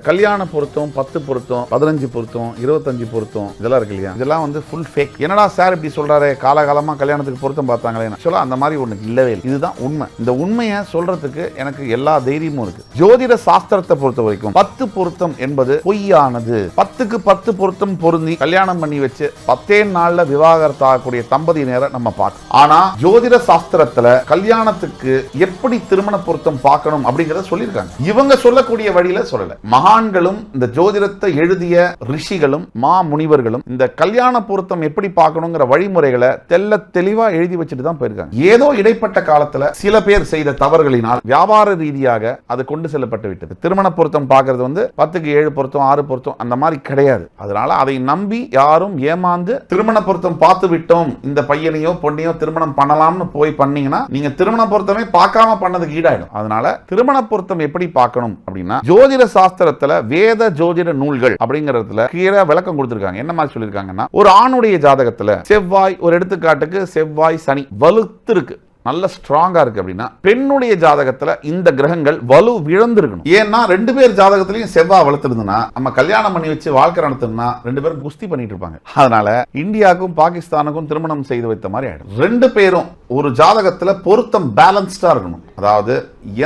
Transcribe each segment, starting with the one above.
கல்யாண பொருத்தம் 10 பொருத்தம் 15 பொருத்தம் 25 பொருத்தம் இதெல்லாம் இருக்கு இல்லையா, இதெல்லாம் வந்து ஃபுல் ஃபேக். என்னடா சார் இப்படி சொல்றாரு, காலகாலமா கல்யாணத்துக்கு பொருத்தம் பார்த்தாங்களே சொல்ல, அந்த மாதிரி ஒண்ணு இல்லவே இல்லை. இதுதான் உண்மை. இந்த உண்மையை சொல்றதுக்கு எனக்கு எல்லா தைரியமும் இருக்கு. ஜோதிட சாஸ்திரத்தை பொறுத்த வரைக்கும் 10 பொருத்தம் என்பது பொய்யானது. 10க்கு 10 பொருத்தம் பொருந்தி கல்யாணம் பண்ணி வச்சு 10 நாள்ல விவாகரத்து ஆகக்கூடிய தம்பதி நேரம் நம்ம பார்க்கணும். ஆனா ஜோதிட சாஸ்திரத்துல கல்யாணத்துக்கு எப்படி திருமண பொருத்தம் பார்க்கணும் அப்படிங்கறத சொல்லியிருக்காங்க. இவங்க சொல்லக்கூடிய வழியில சொல்லல. மகான்களும் இந்த ஜோதிடத்தை எழுதிய ரிஷிகளும் மா முனிவர்களும் இந்த கல்யாண பொருத்தம் எப்படி பார்க்கணுங்கிற வழிமுறைகளை தெல்ல தெளிவா எழுதி வச்சுட்டு தான் போயிருக்காங்க. ஏதோ இடைப்பட்ட காலத்துல சில பேர் செய்த தவறுகளினால் வியாபார ரீதியாக அது கொண்டு செல்லப்பட்டு விட்டது. திருமண பொருத்தம் பார்க்கிறது வந்து 10க்கு 7 பொருத்தம் 6 பொருத்தம் அந்த மாதிரி கிடையாது. அதனால அதை நம்பி யாரும் ஏமாந்து திருமண பொருத்தம் பார்த்து விட்டோம், இந்த பையனையோ பொண்ணையோ திருமணம் பண்ணலாம்னு போய் பண்ணீங்கன்னா நீங்க திருமண பொருத்தமே பார்க்காம பண்ணதுக்கு ஈடாயிடும். அதனால திருமண பொருத்தம் எப்படி பார்க்கணும் அப்படின்னா, ஜோதிட சாஸ்திரத்துல வேத ஜோதிட நூல்கள் அப்படிங்கறதுல கிளியரா விளக்கம் கொடுத்திருக்காங்க. என்ன மாதிரி சொல்லிருக்காங்கன்னா, ஒரு ஆணுடைய ஜாதகத்துல செவ்வாய், ஒரு எடுத்துக்காட்டுக்கு செவ்வாய் சனி வலுத்து இருக்கு, நல்ல ஸ்ட்ராங்கா இருக்கு அப்படின்னா, பெண்ணுடைய ஜாதகத்துல இந்த கிரகங்கள் வலு விழுந்திருக்கணும். ஏன்னா 2 பேர் ஜாதகத்திலையும் செவ்வாய் வளர்த்திருந்தா நம்ம கல்யாணம் பண்ணி வச்சு வாழ்க்கை நடத்தணும்னா 2 பேரும் குஸ்தி பண்ணிட்டு இருப்பாங்க. அதனால இந்தியாவுக்கும் பாகிஸ்தானுக்கும் திருமணம் செய்து வைத்த மாதிரி ஆயிடும். 2 பேரும் ஒரு ஜாதகத்துல பொருத்தம் பேலன்ஸ்டா இருக்கணும். அதாவது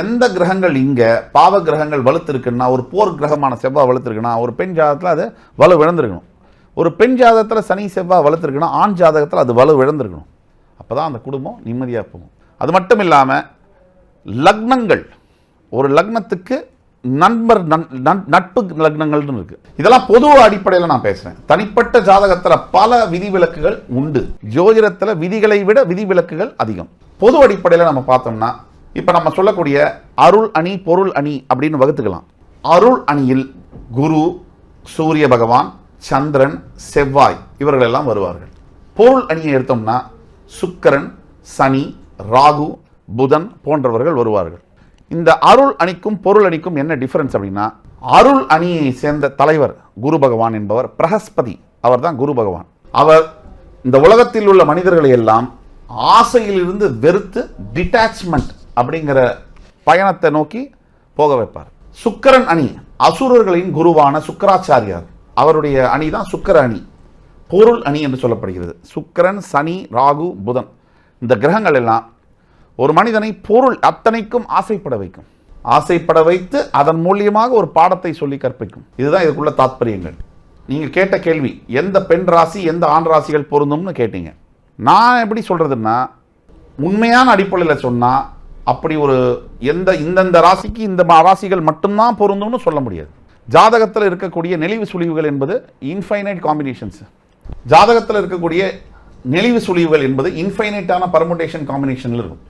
எந்த கிரகங்கள் இங்க பாவ கிரகங்கள் வலுத்து இருக்குன்னா, ஒரு போர் கிரகமான செவ்வாய் வலுத்து இருக்குன்னா ஒரு பெண் ஜாதகத்துல அது வலு விழுந்திருக்கணும். ஒரு பெண் ஜாதகத்துல சனி செவ்வாய் வலுத்து இருக்குன்னா ஆண் ஜாதகத்துல அது வலு விழுந்திருக்கணும். அப்பதான் அந்த குடும்பம் நிம்மதியாக போகும். அது மட்டும் இல்லாமல் லக்னங்கள், ஒரு லக்னத்துக்கு நட்பு லக்னங்கள்னு இருக்கு. இதெல்லாம் பொது அடிப்படையில் நான் பேசுறேன். தனிப்பட்ட ஜாதகத்தில் பல விதிவிலக்குகள் உண்டு. ஜோதிடத்தில் விதிகளை விட விதிவிலக்குகள் அதிகம். பொது அடிப்படையில் நம்ம பார்த்தோம்னா, இப்போ நம்ம சொல்லக்கூடிய அருள் அணி பொருள் அணி அப்படின்னு வகுத்துக்கலாம். அருள் அணியில் குரு, சூரிய பகவான், சந்திரன், செவ்வாய் இவர்கள் எல்லாம் வருவார்கள். பொருள் அணியை எடுத்தோம்னா சுக்கிரன், சனி, ராகு, புதன் போன்றவர்கள் வருவார்கள். இந்த அருள் அணிக்கும் பொருள் அணிக்கும் என்ன டிஃபரன்ஸ் அப்படின்னா, அருள் அணியை சேர்ந்த தலைவர் குரு பகவான் என்பவர் பிரகஸ்பதி, அவர் தான் குரு பகவான். அவர் இந்த உலகத்தில் உள்ள மனிதர்களை எல்லாம் ஆசையிலிருந்து வெறுத்து டிட்டாச்மெண்ட் அப்படிங்கிற பயணத்தை நோக்கி போக வைப்பார். சுக்கிரன் அணி அசுரர்களின் குருவான சுக்கராச்சாரியார், அவருடைய அணி தான் சுக்கிர அணி, பொருள் அணி என்று சொல்லப்படுகிறது. சுக்கிரன், சனி, ராகு, புதன் இந்த கிரகங்கள் எல்லாம் ஒரு மனிதனை பொருள் அத்தனைக்கும் ஆசைப்பட வைக்கும். ஆசைப்பட வைத்து அதன் மூலியமாக ஒரு பாடத்தை சொல்லி கற்பிக்கும். இதுதான் இதுக்குள்ள தாத்பரியங்கள். நீங்க கேட்ட கேள்வி, எந்த பெண் ராசி எந்த ஆண் ராசிகள் பொருந்தும்னு கேட்டீங்க. நான் எப்படி சொல்றதுன்னா, உண்மையான அடிப்படையில் சொன்னா அப்படி ஒரு இந்தந்த ராசிக்கு இந்த ராசிகள் மட்டும்தான் பொருந்தும்னு சொல்ல முடியாது. ஜாதகத்தில் இருக்கக்கூடிய நெளிவு சுழிவுகள் என்பது இன்ஃபைனைட் காம்பினேஷன்ஸ். ஜாதகத்தில் இருக்கக்கூடிய நெளிவு சுழிவுகள் என்பது இன்ஃபைனைட்டான பர்முடேஷன் காம்பினேஷன்ல இருக்கும்.